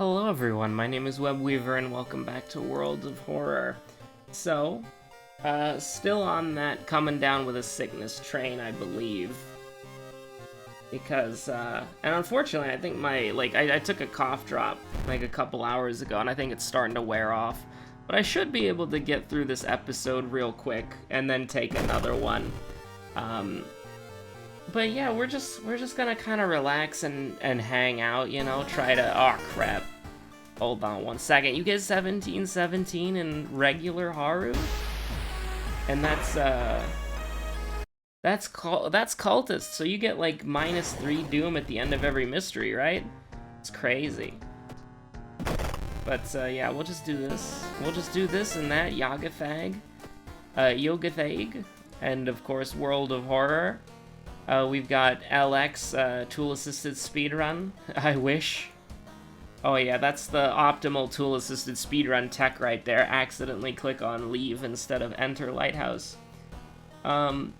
Hello everyone, my name is Webweaver and welcome back to World of Horror. So, still on that coming down with a sickness train, I believe. Because, and unfortunately, I think I took a cough drop, like, a couple hours ago, and I think it's starting to wear off. But I should be able to get through this episode real quick, and then take another one. But yeah, we're just gonna kind of relax and hang out, you know, try to... Oh, crap. Hold on one second. You get 1717 in regular Haru? And that's cultist, so you get like -3 doom at the end of every mystery, right? It's crazy. But yeah, we'll just do this. We'll just do this and that, Yagathag, Yogathag, and of course World of Horror. We've got LX, tool-assisted speedrun. I wish. Oh yeah, that's the optimal tool-assisted speedrun tech right there. Accidentally click on leave instead of enter lighthouse. So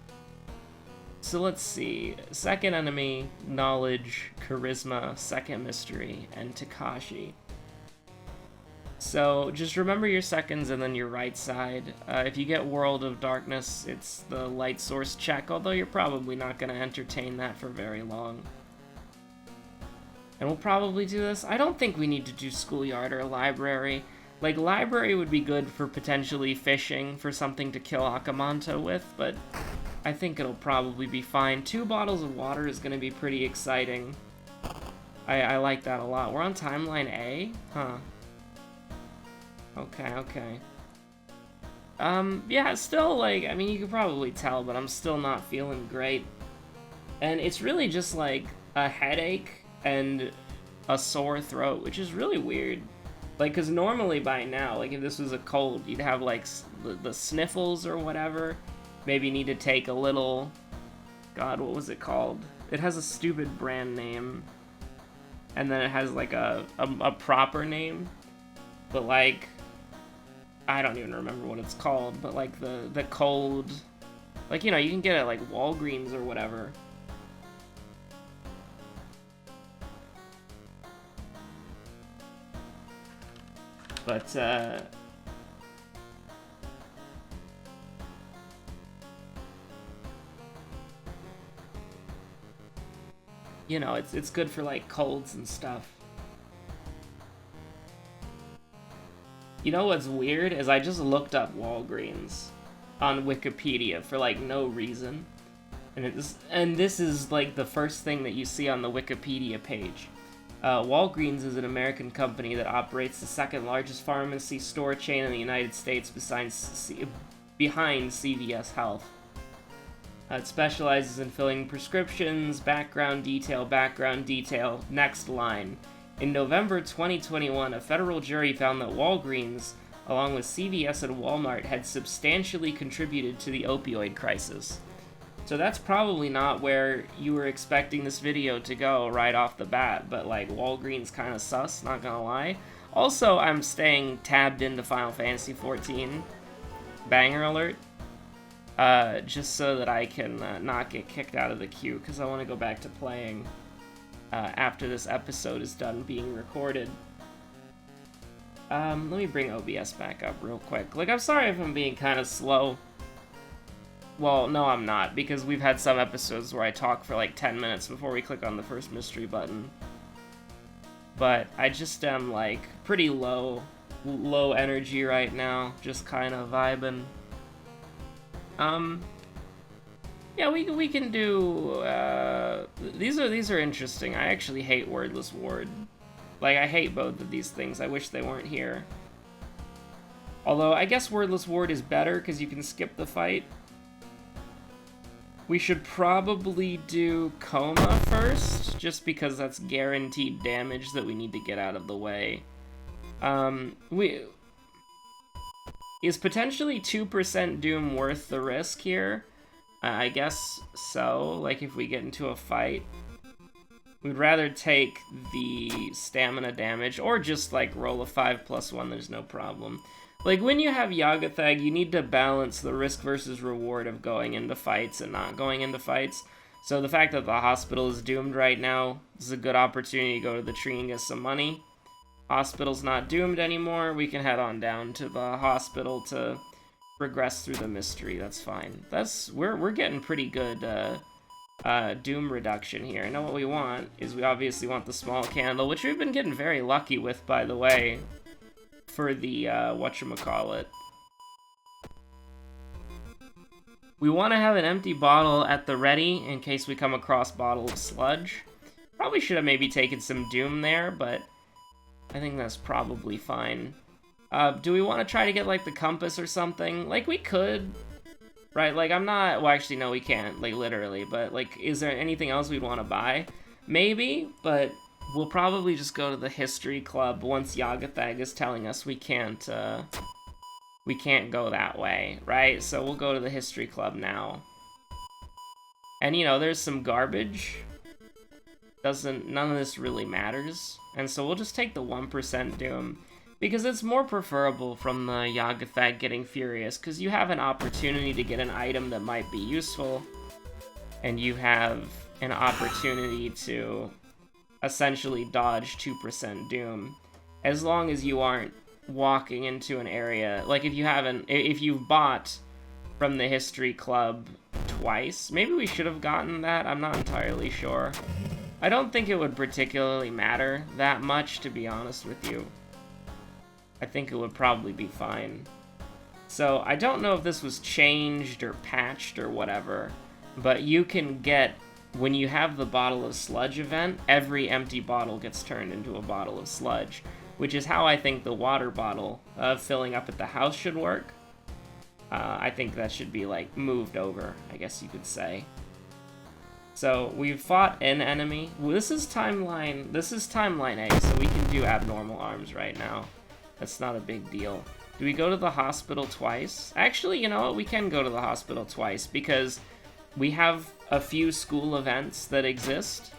let's see. Second enemy, knowledge, charisma, second mystery, and Takashi. So just remember your seconds and then your right side. If you get World of Darkness, it's the light source check, although you're probably not going to entertain that for very long. And we'll probably do this. I don't think we need to do schoolyard or library. Like, library would be good for potentially fishing for something to kill Akamanto with, but I think it'll probably be fine. 2 bottles of water is going to be pretty exciting. I like that a lot. We're on timeline A? Huh. Okay. Yeah, still, like, I mean, you could probably tell, but I'm still not feeling great. And it's really just, like, a headache and a sore throat, which is really weird. Like, because normally by now, like, if this was a cold, you'd have, like, the sniffles or whatever. Maybe need to take a little... God, what was it called? It has a stupid brand name. And then it has, like, a proper name. But, like... I don't even remember what it's called, but, like, the cold... Like, you know, you can get it at, like, Walgreens or whatever. But, you know, it's good for, like, colds and stuff. You know what's weird is I just looked up Walgreens on Wikipedia for, like, no reason. And this is, like, the first thing that you see on the Wikipedia page. Walgreens is an American company that operates the second largest pharmacy store chain in the United States behind CVS Health. It specializes in filling prescriptions, background detail, next line. In November 2021, a federal jury found that Walgreens, along with CVS and Walmart, had substantially contributed to the opioid crisis. So that's probably not where you were expecting this video to go right off the bat, but, like, Walgreens kind of sus, not gonna lie. Also, I'm staying tabbed into Final Fantasy XIV, banger alert, just so that I can not get kicked out of the queue, because I want to go back to playing after this episode is done being recorded. Let me bring OBS back up real quick. Like, I'm sorry if I'm being kind of slow. Well, no, I'm not, because we've had some episodes where I talk for like 10 minutes before we click on the first mystery button. But I just am, like, pretty low energy right now, just kind of vibing. Yeah, we can do, these are interesting. I actually hate Wordless Ward. Like, I hate both of these things. I wish they weren't here. Although, I guess Wordless Ward is better, because you can skip the fight. We should probably do Coma first, just because that's guaranteed damage that we need to get out of the way. Is potentially 2% Doom worth the risk here? I guess so, like if we get into a fight. We'd rather take the stamina damage, or just like roll a 5+1, there's no problem. Like, when you have Yagathag, you need to balance the risk versus reward of going into fights and not going into fights. So the fact that the hospital is doomed right now is a good opportunity to go to the tree and get some money. Hospital's not doomed anymore. We can head on down to the hospital to progress through the mystery. That's fine. We're getting pretty good doom reduction here. I know what we want is we obviously want the small candle, which we've been getting very lucky with, by the way, for the whatchamacallit. We want to have an empty bottle at the ready in case we come across bottle of sludge. Probably should have maybe taken some doom there, but I think that's probably fine. Do we want to try to get, like, the compass or something? Like, we could, right? Like, I'm not... Well, actually, no, we can't, like, literally. But, like, is there anything else we'd want to buy? Maybe, but we'll probably just go to the history club once Yagathag is telling us we can't go that way, right? So we'll go to the history club now. And, you know, there's some garbage. None of this really matters. And so we'll just take the 1% doom. Because it's more preferable from the Yagathag getting furious, because you have an opportunity to get an item that might be useful, and you have an opportunity to essentially dodge 2% doom, as long as you aren't walking into an area, like if you've bought from the history club twice, maybe we should have gotten that, I'm not entirely sure. I don't think it would particularly matter that much, to be honest with you. I think it would probably be fine. So, I don't know if this was changed or patched or whatever, but you can get, when you have the bottle of sludge event, every empty bottle gets turned into a bottle of sludge, which is how I think the water bottle filling up at the house should work. I think that should be, like, moved over, I guess you could say. So, we've fought an enemy. Well, this is timeline A, so we can do abnormal arms right now. That's not a big deal. Do we go to the hospital twice? Actually, you know what? We can go to the hospital twice, because we have a few school events that exist,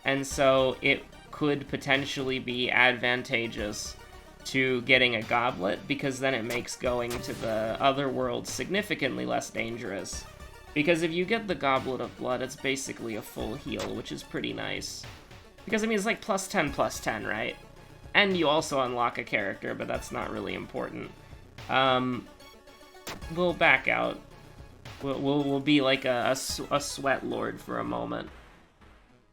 and so it could potentially be advantageous to getting a goblet, because then it makes going to the other world significantly less dangerous. Because if you get the Goblet of Blood, it's basically a full heal, which is pretty nice. Because, I mean, it's like +10/+10, right? And you also unlock a character, but that's not really important. We'll back out. We'll be like a sweat lord for a moment.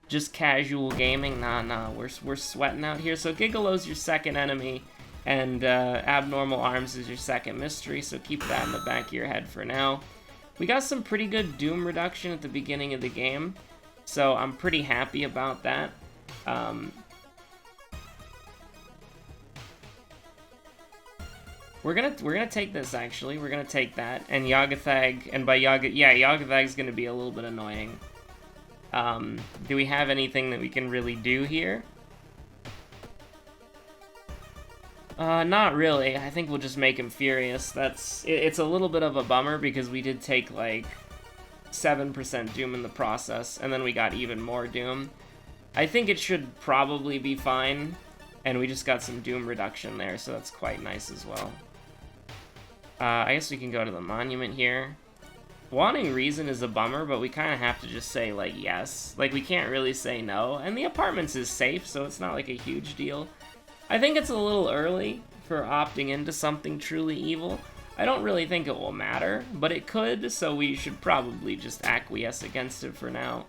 Just casual gaming? Nah, we're sweating out here. So Gigolo's your second enemy, and Abnormal Arms is your second mystery, so keep that in the back of your head for now. We got some pretty good doom reduction at the beginning of the game, so I'm pretty happy about that. We're gonna take this, actually. We're gonna take that, and Yagathag, and by Yagathag's gonna be a little bit annoying. Do we have anything that we can really do here? Not really. I think we'll just make him furious. It's a little bit of a bummer, because we did take, like, 7% doom in the process, and then we got even more doom. I think it should probably be fine, and we just got some doom reduction there, so that's quite nice as well. I guess we can go to the monument here. Wanting reason is a bummer, but we kind of have to just say, like, yes. Like, we can't really say no, and the apartments is safe, so it's not, like, a huge deal. I think it's a little early for opting into something truly evil. I don't really think it will matter, but it could, so we should probably just acquiesce against it for now.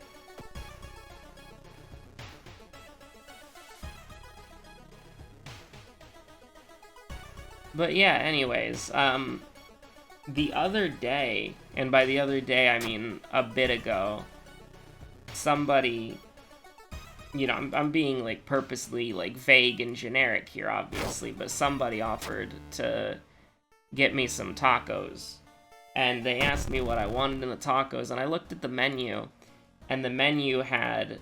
But yeah, anyways, the other day, and by the other day I mean a bit ago, somebody, you know, I'm being, like, purposely, like, vague and generic here, obviously, but somebody offered to get me some tacos, and they asked me what I wanted in the tacos, and I looked at the menu, and the menu had,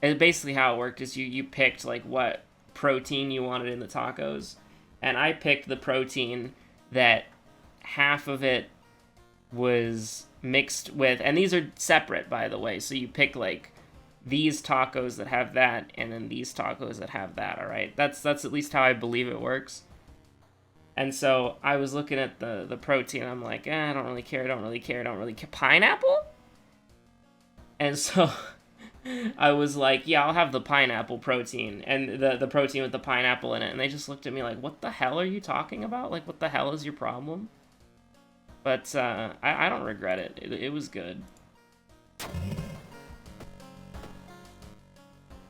and basically how it worked is you picked, like, what protein you wanted in the tacos, and I picked the protein that half of it was mixed with, and these are separate, by the way, so you pick, like, these tacos that have that, and then these tacos that have that, alright? That's at least how I believe it works. And so, I was looking at the protein, I'm like, I don't really care, I don't really care. Pineapple? And so, I was like, yeah, I'll have the pineapple protein, and the protein with the pineapple in it, and they just looked at me like, what the hell are you talking about? Like, what the hell is your problem? But I don't regret it. It was good.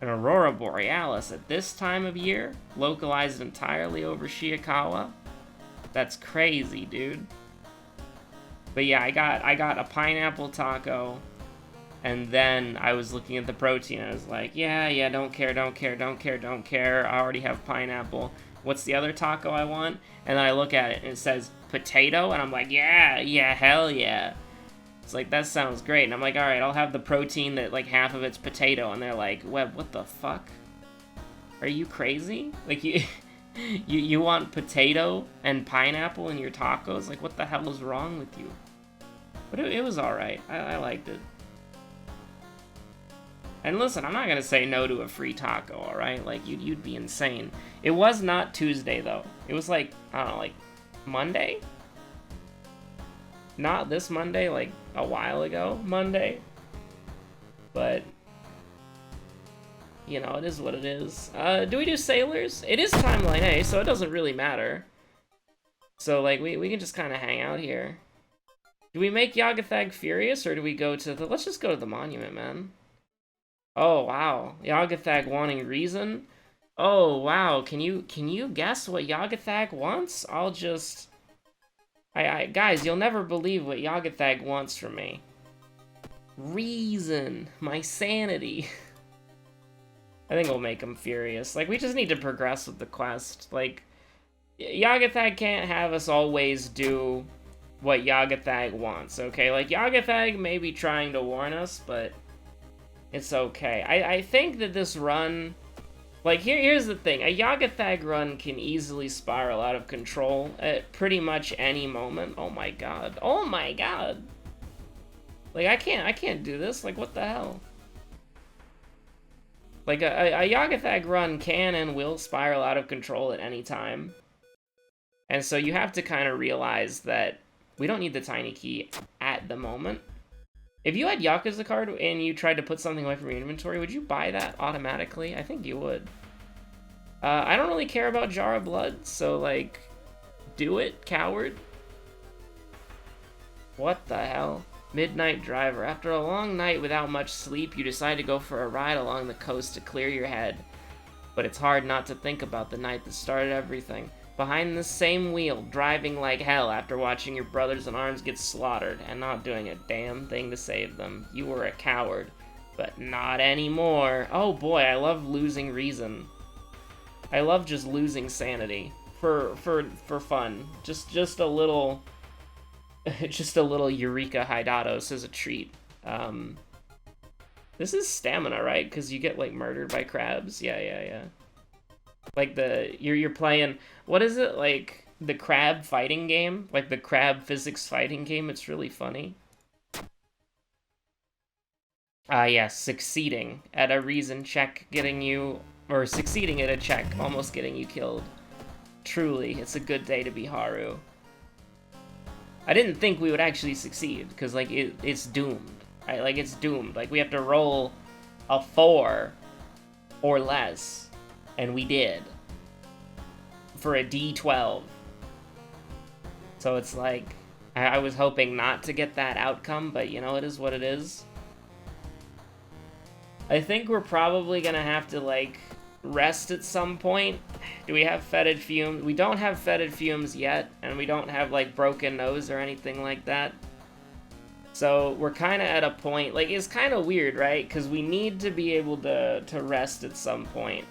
An aurora borealis at this time of year, localized entirely over Shiikawa. That's crazy, dude. But yeah, I got a pineapple taco, and then I was looking at the protein. I was like, yeah, don't care. I already have pineapple. What's the other taco I want? And then I look at it and it says potato, and I'm like, yeah, hell yeah. It's like, that sounds great. And I'm like, all right, I'll have the protein that like half of it's potato. And they're like, Web, what the fuck? Are you crazy? Like, you want potato and pineapple in your tacos? Like, what the hell is wrong with you? But it was all right. I liked it. And listen, I'm not gonna say no to a free taco, all right? Like, you'd be insane. It was not Tuesday though. It was like, I don't know, like Monday. Not this Monday, like a while ago Monday. But you know, it is what it is. Do we do Sailors? It is Timeline A, so it doesn't really matter. So like we can just kind of hang out here. Do we make Yagathag furious, or do we go to the... Let's just go to the monument, man. Oh, wow. Yagathag wanting reason? Oh, wow. Can you guess what Yagathag wants? I'll just... Guys, you'll never believe what Yagathag wants from me. Reason. My sanity. I think we'll make him furious. Like, we just need to progress with the quest. Like, Yagathag can't have us always do what Yagathag wants, okay? Like, Yagathag may be trying to warn us, but it's okay. I think that this run... Like, here's the thing. A Yagathag run can easily spiral out of control at pretty much any moment. Oh my god. Oh my god! Like, I can't do this. Like, what the hell? Like, a Yagathag run can and will spiral out of control at any time. And so you have to kind of realize that we don't need the tiny key at the moment. If you had Yakuza card and you tried to put something away from your inventory, would you buy that automatically? I think you would. I don't really care about Jar of Blood, so, like, do it, coward. What the hell? Midnight Driver. After a long night without much sleep, you decide to go for a ride along the coast to clear your head. But it's hard not to think about the night that started everything. Behind the same wheel, driving like hell after watching your brothers in arms get slaughtered and not doing a damn thing to save them. You were a coward, but not anymore. Oh boy, I love losing reason. I love just losing sanity for fun. Just a little, just a little Eureka Hydatos as a treat. This is stamina, right? Because you get like murdered by crabs. Yeah. Like you're playing, what is it, like the crab fighting game, like the crab physics fighting game. It's really funny. Yes, succeeding at a reason check getting you, or succeeding at a check almost getting you killed. Truly, it's a good day to be Haru. I didn't think we would actually succeed because like it's doomed. Right? Like it's doomed. Like we have to roll a 4 or less. And we did. For a D12. So it's like, I was hoping not to get that outcome, but you know, it is what it is. I think we're probably gonna have to, like, rest at some point. Do we have fetid fumes? We don't have fetid fumes yet, and we don't have, like, broken nose or anything like that. So we're kind of at a point, like, it's kind of weird, right? Because we need to be able to rest at some point.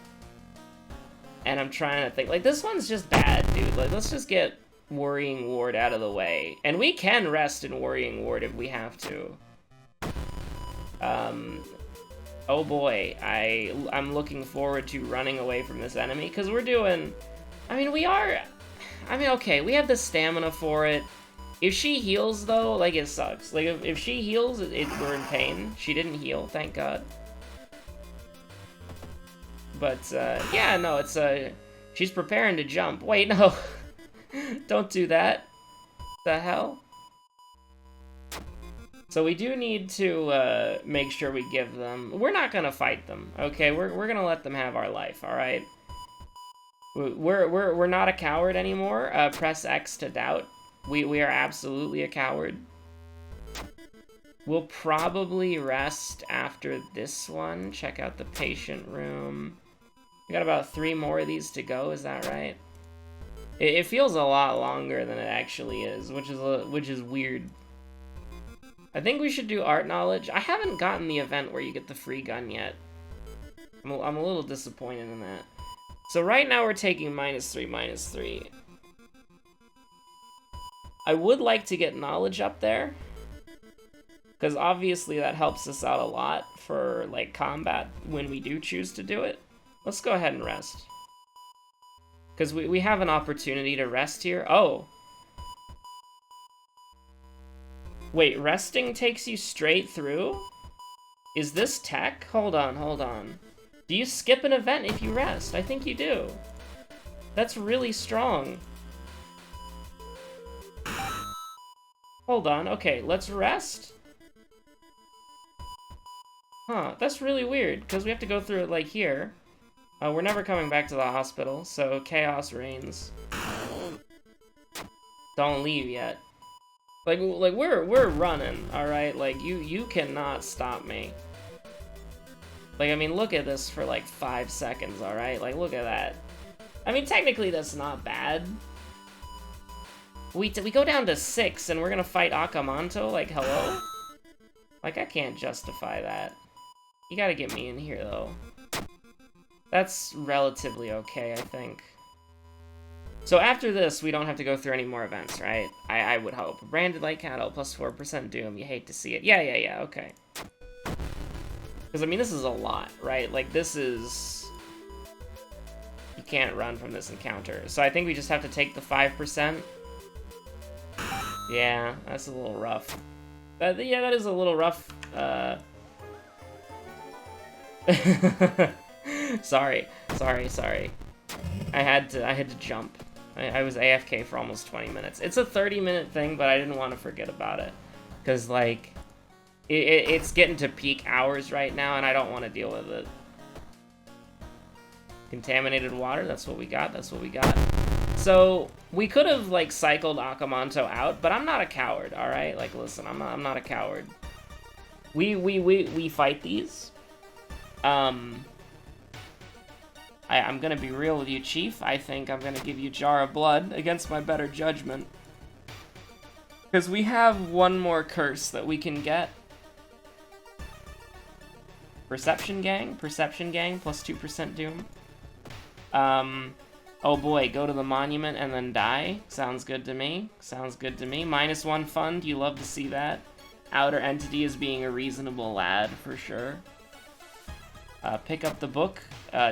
And I'm trying to think, like, this one's just bad, dude. Like, let's just get Worrying Ward out of the way. And we can rest in Worrying Ward if we have to. Oh boy, I'm looking forward to running away from this enemy, because we're doing... okay, we have the stamina for it. If she heals, though, like, it sucks. Like, if she heals, we're in pain. She didn't heal, thank God. But, yeah, no, it's, she's preparing to jump. Wait, no. Don't do that. The hell? So we do need to make sure we give them... We're not gonna fight them, okay? We're gonna let them have our life, alright? We're not a coward anymore. Press X to doubt. We are absolutely a coward. We'll probably rest after this one. Check out the patient room. We got about 3 more of these to go, is that right? It feels a lot longer than it actually is, which is weird. I think we should do art knowledge. I haven't gotten the event where you get the free gun yet. I'm a little disappointed in that. So right now we're taking -3, -3. I would like to get knowledge up there, because obviously that helps us out a lot for like combat when we do choose to do it. Let's go ahead and rest. Because we have an opportunity to rest here. Oh. Wait, resting takes you straight through? Is this tech? Hold on, hold on. Do you skip an event if you rest? I think you do. That's really strong. Hold on, okay, let's rest. Huh, that's really weird, because we have to go through it like here. We're never coming back to the hospital, so chaos reigns. Don't leave yet. Like we're running, alright? Like, you cannot stop me. Like, I mean, look at this for like 5 seconds, alright? Like, look at that. I mean, technically that's not bad. We go down to 6 and we're gonna fight Akamanto? Like, hello? Like, I can't justify that. You gotta get me in here, though. That's relatively okay, I think. So after this, we don't have to go through any more events, right? I would hope. Branded like cattle, plus 4% doom. You hate to see it. Yeah, okay. Because, I mean, this is a lot, right? Like, this is... You can't run from this encounter. So I think we just have to take the 5%. Yeah, that's a little rough. Yeah, that is a little rough. Sorry. I had to jump. I was AFK for almost 20 minutes. It's a 30-minute thing, but I didn't want to forget about it. Because, like, it's getting to peak hours right now, and I don't want to deal with it. Contaminated water, that's what we got, So, we could have, like, cycled Akamanto out, but I'm not a coward, alright? Like, listen, I'm not a coward. We fight these. I'm gonna be real with you, Chief. I think I'm gonna give you Jar of Blood against my better judgment. Because we have one more curse that we can get. Perception Gang, plus 2% doom. Oh boy, go to the monument and then die. Sounds good to me. -1 fund, you love to see that. Outer entity is being a reasonable lad, for sure. Pick up the book.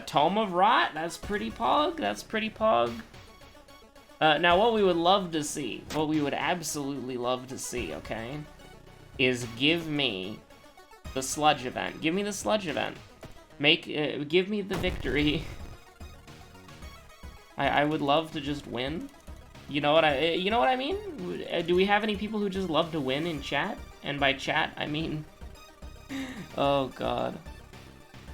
Tome of Rot, that's pretty pog. Now what we would love to see, what we would absolutely love to see, okay, is give me the sludge event. Give me the sludge event. Give me the victory. I would love to just win. You know what I mean? Do we have any people who just love to win in chat? And by chat, I mean... Oh, God.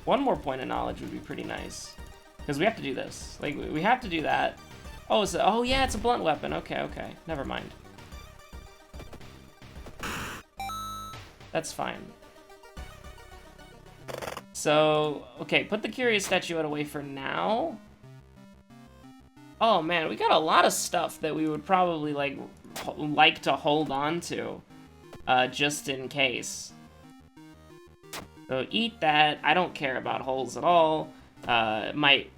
One more point of knowledge would be pretty nice. Because we have to do this. Like, we have to do that. Oh, oh yeah, it's a blunt weapon. Okay. Never mind. That's fine. So, okay, put the Curious Statuette away for now. Oh man, we got a lot of stuff that we would probably like to hold on to, just in case. So eat that. I don't care about holes at all. Might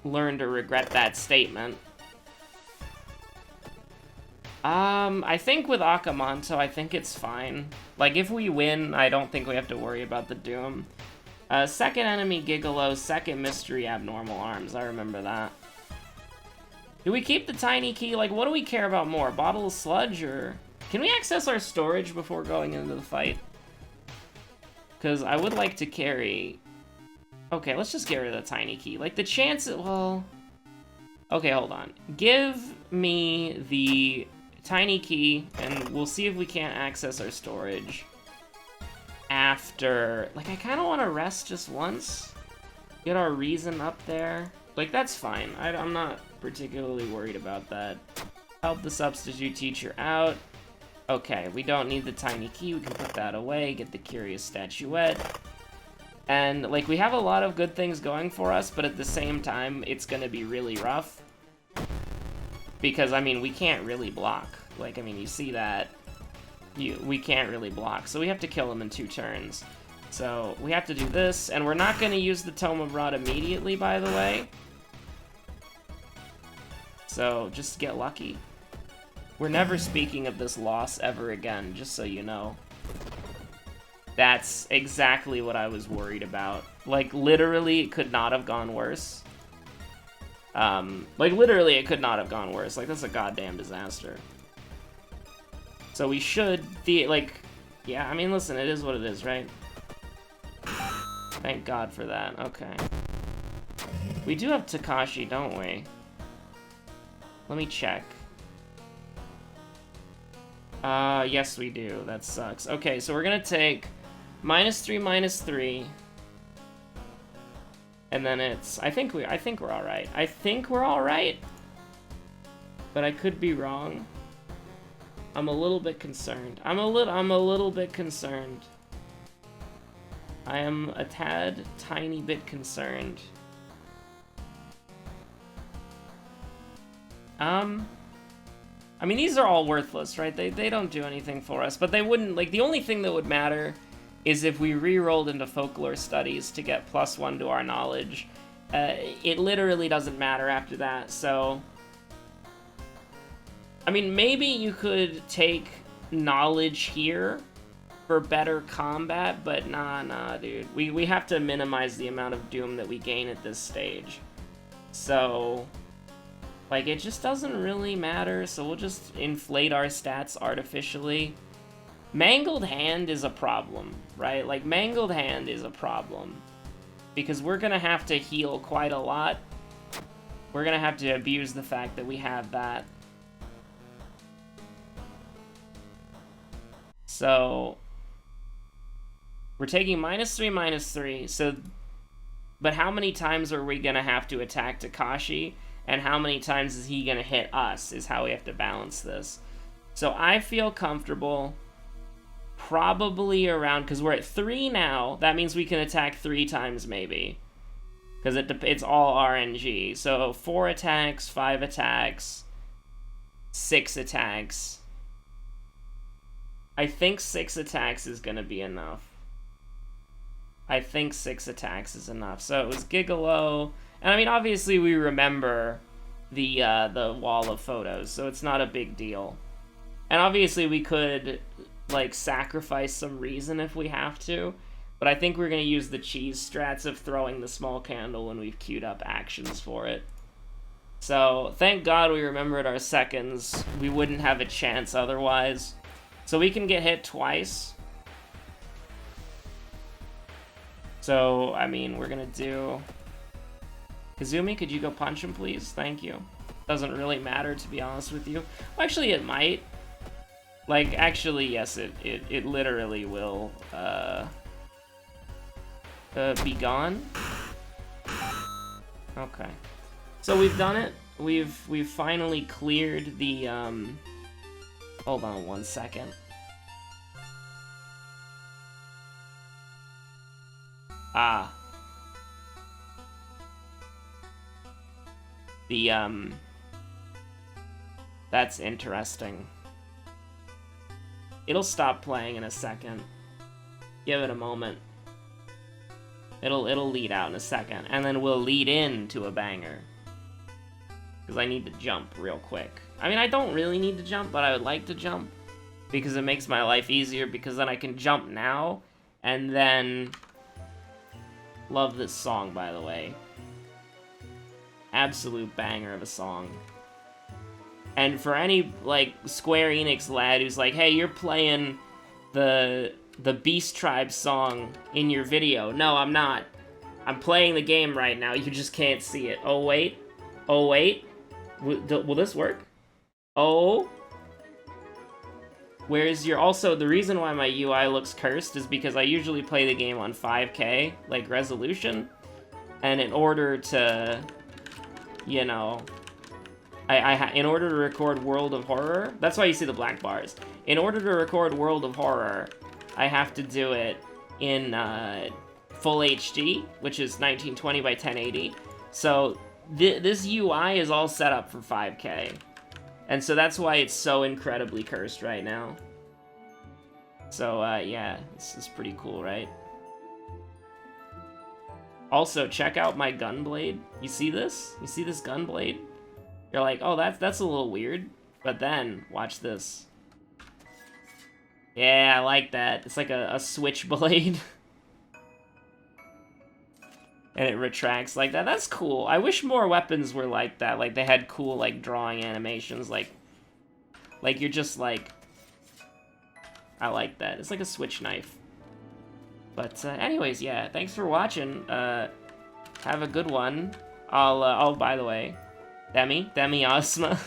learn to regret that statement. I think with Akamanto, I think it's fine. Like, if we win, I don't think we have to worry about the doom. Second enemy Gigolo, second mystery abnormal arms. I remember that. Do we keep the tiny key? Like, what do we care about more? Bottle of sludge, or... Can we access our storage before going into the fight? Because I would like to carry... Okay, let's just get rid of the tiny key. Like, the chance... Well... Okay, hold on. Give me the tiny key, and we'll see if we can't access our storage. after... Like, I kind of want to rest just once. Get our reason up there. Like, that's fine. I'm not particularly worried about that. Help the substitute teacher out. Okay, we don't need the tiny key. We can put that away. Get the curious statuette. And, like, we have a lot of good things going for us, but at the same time, it's gonna be really rough. Because, I mean, we can't really block. Like, I mean, you see that. We can't really block. So we have to kill him in 2 turns. So we have to do this, and we're not gonna use the Tome of Rot immediately, by the way. So, just get lucky. We're never speaking of this loss ever again, just so you know. That's exactly what I was worried about. Like, literally, it could not have gone worse. Like, literally, it could not have gone worse. Like, that's a goddamn disaster. So we should, yeah, I mean, listen, it is what it is, right? Thank God for that, okay. We do have Takashi, don't we? Let me check. Yes we do, that sucks. Okay, so we're gonna take -3, -3. And then it's, I think we're alright. I think we're alright. But I could be wrong. I'm a little bit concerned. I'm a little bit concerned. I am a tiny bit concerned. I mean, these are all worthless, right? They don't do anything for us, but they wouldn't, like, the only thing that would matter is if we re-rolled into folklore studies to get +1 to our knowledge. It literally doesn't matter after that, so... I mean, maybe you could take knowledge here for better combat, but nah, dude. We have to minimize the amount of doom that we gain at this stage. So, like, it just doesn't really matter, so we'll just inflate our stats artificially. Mangled Hand is a problem, right? Like, Mangled Hand is a problem. Because we're gonna have to heal quite a lot. We're gonna have to abuse the fact that we have that. So, we're taking -3, -3, so, but how many times are we gonna have to attack Takashi, and how many times is he gonna hit us, is how we have to balance this. So I feel comfortable probably around, because we're at 3 now, that means we can attack 3 times maybe. Because it's all RNG. So 4 attacks, 5 attacks, 6 attacks. I think 6 attacks is gonna be enough. I think 6 attacks is enough. So it was Gigolo, and I mean, obviously we remember the wall of photos, so it's not a big deal. And obviously we could, like, sacrifice some reason if we have to, but I think we're gonna use the cheese strats of throwing the small candle when we've queued up actions for it. So, thank God we remembered our seconds. We wouldn't have a chance otherwise. So we can get hit twice. So, I mean, we're gonna do... Kazumi, could you go punch him, please? Thank you. Doesn't really matter, to be honest with you. Well, actually, it might. Like, actually, yes, it literally will, be gone. Okay. So we've done it. We've finally cleared the, Hold on 1 second. Ah. That's interesting. It'll stop playing in a second. Give it a moment. It'll lead out in a second, and then we'll lead into a banger. Because I need to jump real quick. I mean, I don't really need to jump, but I would like to jump. Because it makes my life easier, because then I can jump now, and then... Love this song, by the way. Absolute banger of a song. And for any, like, Square Enix lad who's like, hey, you're playing the Beast Tribe song in your video. No, I'm not. I'm playing the game right now. You just can't see it. Oh, wait. Oh, wait. Will this work? Oh. Whereas you're also, the reason why my UI looks cursed is because I usually play the game on 5K, like, resolution. And in order to, you know, in order to record World of Horror, that's why you see the black bars. In order to record World of Horror, I have to do it in full HD, which is 1920 by 1080. So this UI is all set up for 5K. And so that's why it's so incredibly cursed right now. So, yeah, this is pretty cool, right? Also, check out my gun blade. You see this? You see this gun blade? You're like, oh, that's a little weird. But then, watch this. Yeah, I like that. It's like a switchblade. And it retracts like that. That's cool. I wish more weapons were like that. Like, they had cool, like, drawing animations. Like you're just, like... I like that. It's like a switch knife. But, anyways, yeah. Thanks for watching. Have a good one. Oh, by the way. Demi-Ozma.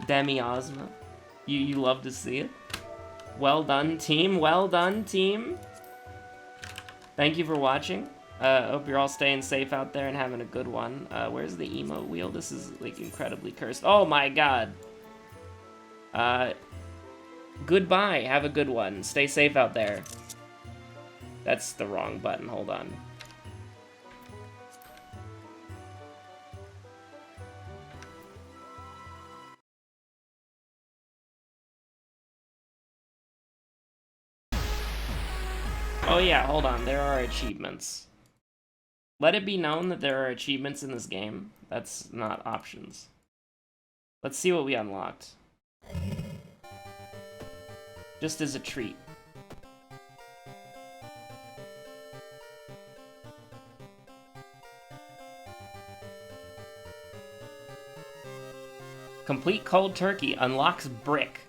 Demi-Ozma. You love to see it. Well done, team. Well done, team. Thank you for watching. Hope you're all staying safe out there and having a good one. Where's the emote wheel? This is, like, incredibly cursed. Oh, my God. Goodbye. Have a good one. Stay safe out there. That's the wrong button. Hold on. Oh yeah, hold on. There are achievements. Let it be known that there are achievements in this game. That's not options. Let's see what we unlocked. Just as a treat. Complete cold turkey unlocks brick.